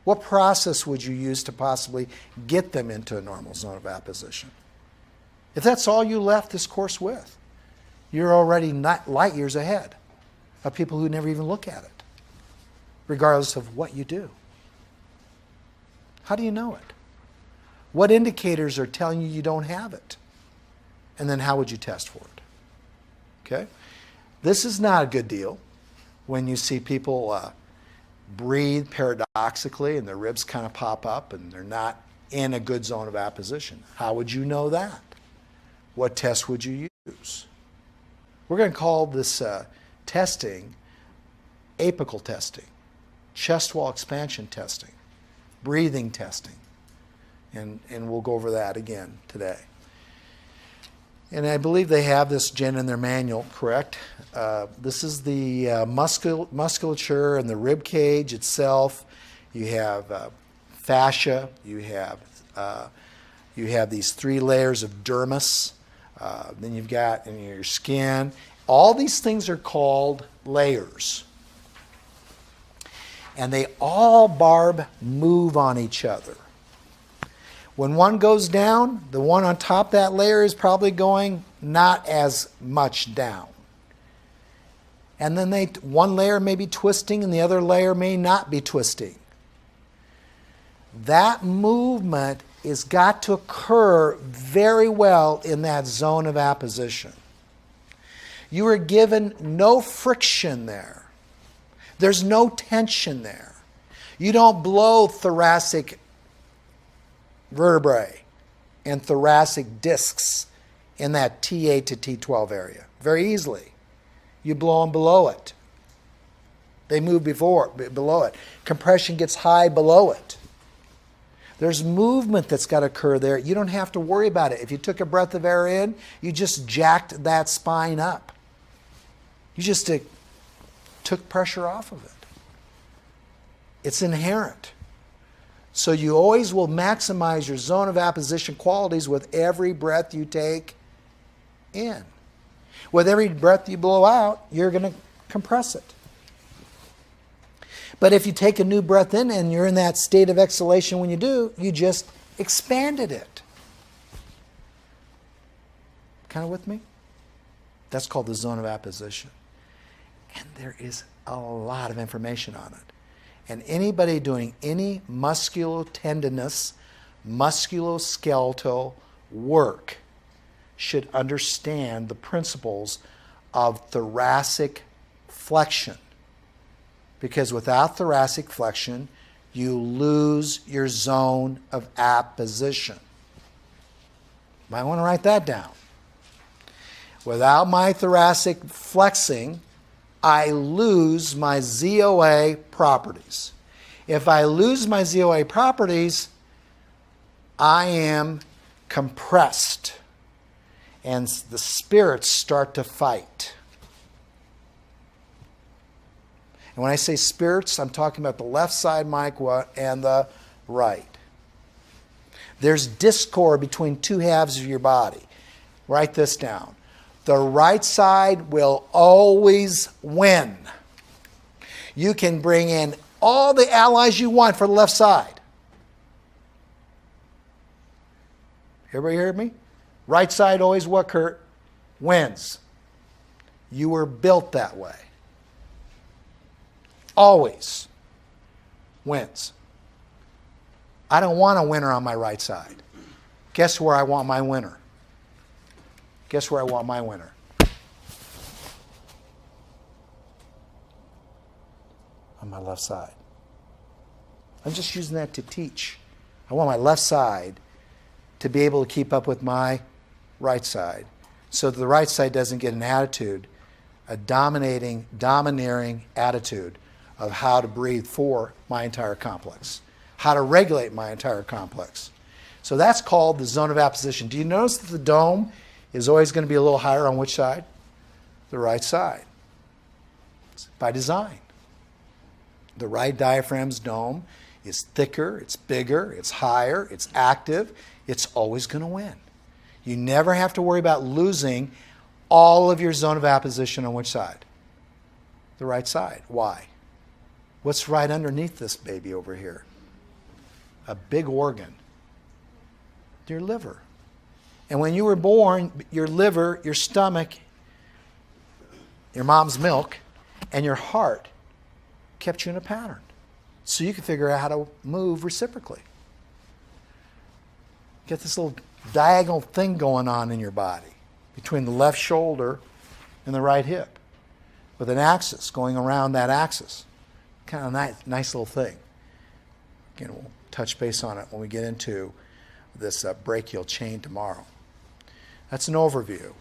What process would you use to possibly get them into a normal zone of apposition? If that's all you left this course with, you're already not light years ahead of people who never even look at it, regardless of what you do. How do you know it? What indicators are telling you you don't have it? And then how would you test for it? Okay? This is not a good deal when you see people breathe paradoxically and their ribs kind of pop up and they're not in a good zone of apposition. How would you know that? What test would you use? We're going to call this testing apical testing, chest wall expansion testing, breathing testing. And we'll go over that again today. And I believe they have this, Jen, in their manual, correct? This is the musculature and the rib cage itself. You have fascia. You have these 3 layers of dermis. Then you've got in your skin. All these things are called layers. And they all, Barb, move on each other. When one goes down, the one on top of that layer is probably going not as much down. And then one layer may be twisting and the other layer may not be twisting. That movement has got to occur very well in that zone of apposition. You are given no friction there. There's no tension there. You don't blow thoracic vertebrae and thoracic discs in that T8 to T12 area very easily. You blow them below it. They move below it. Compression gets high below it. There's movement that's got to occur there. You don't have to worry about it. If you took a breath of air in, you just jacked that spine up. You just took pressure off of it. It's inherent. So you always will maximize your zone of apposition qualities with every breath you take in. With every breath you blow out, you're going to compress it. But if you take a new breath in and you're in that state of exhalation when you do, you just expanded it. Kind of with me? That's called the zone of apposition. And there is a lot of information on it. And anybody doing any musculotendinous, musculoskeletal work should understand the principles of thoracic flexion. Because without thoracic flexion, you lose your zone of apposition. Might want to write that down. Without my thoracic flexing, I lose my ZOA properties. If I lose my ZOA properties, I am compressed. And the spirits start to fight. And when I say spirits, I'm talking about the left side miqua and the right. There's discord between 2 halves of your body. Write this down. The right side will always win. You can bring in all the allies you want for the left side. Everybody hear me? Right side always what, Kurt? Wins. You were built that way. Always wins. I don't want a winner on my right side. Guess where I want my winner? Guess where I want my winner? On my left side. I'm just using that to teach. I want my left side to be able to keep up with my right side so that the right side doesn't get an attitude, a domineering attitude of how to breathe for my entire complex, how to regulate my entire complex. So that's called the zone of apposition. Do you notice that the dome is always going to be a little higher on which side? The right side. It's by design. The right diaphragm's dome is thicker, it's bigger, it's higher, it's active. It's always going to win. You never have to worry about losing all of your zone of apposition on which side? The right side. Why? What's right underneath this baby over here? a big organ, your liver. And when you were born, your liver, your stomach, your mom's milk, and your heart kept you in a pattern. So you could figure out how to move reciprocally. Get this little diagonal thing going on in your body between the left shoulder and the right hip with an axis going around that axis. Kind of nice little thing. Again, we'll touch base on it when we get into this brachial chain tomorrow. That's an overview.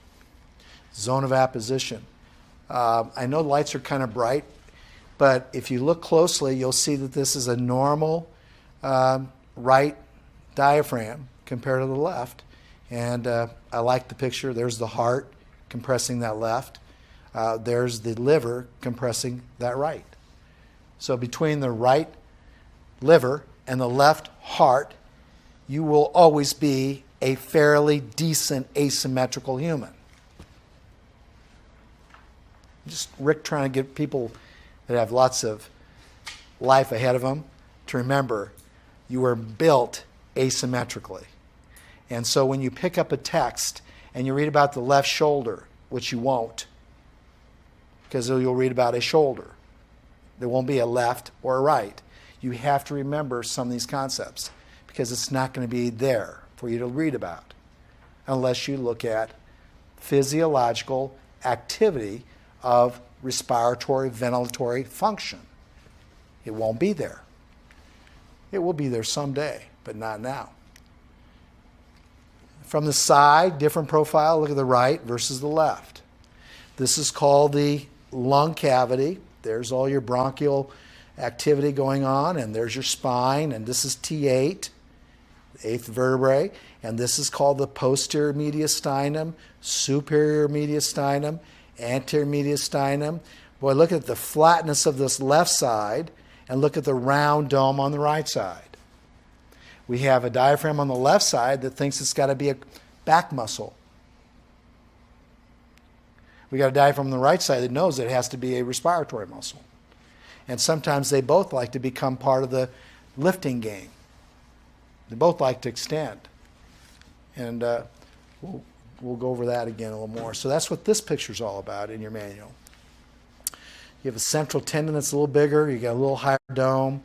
Zone of apposition. I know lights are kind of bright, but if you look closely, you'll see that this is a normal right diaphragm compared to the left. And I like the picture. There's the heart compressing that left. There's the liver compressing that right. So between the right liver and the left heart, you will always be a fairly decent asymmetrical human. Just Rick trying to get people that have lots of life ahead of them to remember you were built asymmetrically. And so when you pick up a text and you read about the left shoulder, which you won't, because you'll read about a shoulder. There won't be a left or a right. You have to remember some of these concepts because it's not going to be there for you to read about unless you look at physiological activity of respiratory, ventilatory function. It won't be there. It will be there someday, but not now. From the side, different profile. Look at the right versus the left. This is called the lung cavity. There's all your bronchial activity going on, and there's your spine, and this is T8, the eighth vertebrae, and this is called the posterior mediastinum, superior mediastinum, anterior mediastinum. Boy, look at the flatness of this left side, and look at the round dome on the right side. We have a diaphragm on the left side that thinks it's got to be a back muscle. We got a diaphragm on the right side that knows it has to be a respiratory muscle. And sometimes they both like to become part of the lifting game. They both like to extend. And we'll go over that again a little more. So that's what this picture's all about in your manual. You have a central tendon that's a little bigger. You got a little higher dome.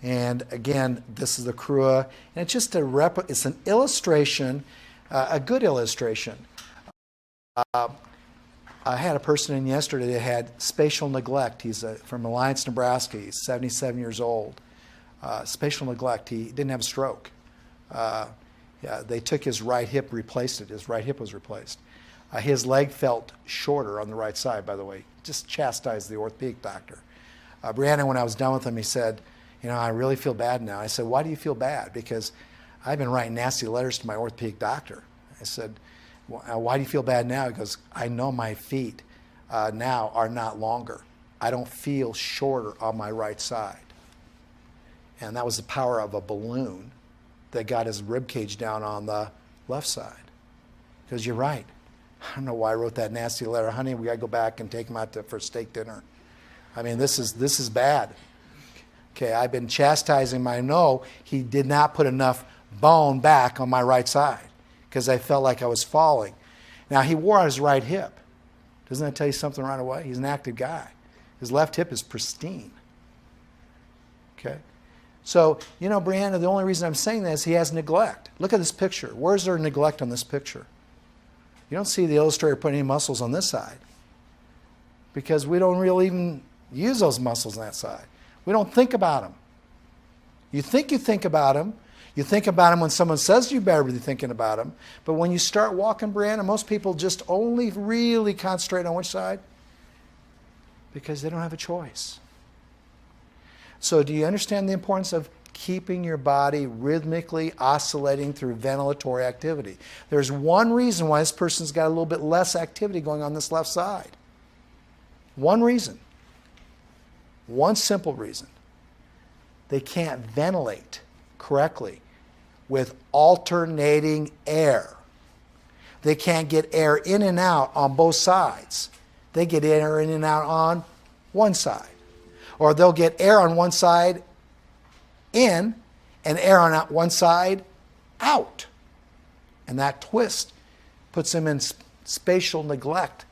And again, this is the crura. And it's just it's an illustration, a good illustration. I had a person in yesterday that had spatial neglect. He's from Alliance, Nebraska. He's 77 years old. Spatial neglect. He didn't have a stroke. They took his right hip, replaced it. His right hip was replaced. His leg felt shorter on the right side, by the way. Just chastised the orthopedic doctor. Brianna, when I was done with him, he said, I really feel bad now. I said, why do you feel bad? Because I've been writing nasty letters to my orthopedic doctor. I said, why do you feel bad now? He goes, I know my feet now are not longer. I don't feel shorter on my right side. And that was the power of a balloon that got his rib cage down on the left side. Because you're right. I don't know why I wrote that nasty letter. Honey, we got to go back and take him out for steak dinner. I mean, this is bad. Okay, I've been chastising my no. He did not put enough bone back on my right side because I felt like I was falling. Now, he wore on his right hip. Doesn't that tell you something right away? He's an active guy. His left hip is pristine. Okay? So, Brianna, the only reason I'm saying that is he has neglect. Look at this picture. Where's there neglect on this picture? You don't see the illustrator putting any muscles on this side because we don't really even use those muscles on that side. We don't think about them. You think about them. You think about them when someone says you better be thinking about them. But when you start walking, Brianna, most people just only really concentrate on which side? Because they don't have a choice. So do you understand the importance of keeping your body rhythmically oscillating through ventilatory activity? There's one reason why this person's got a little bit less activity going on this left side. One reason. One simple reason. They can't ventilate correctly with alternating air. They can't get air in and out on both sides. They get air in and out on one side. Or they'll get air on one side in and err on one side, out. And that twist puts them in spatial neglect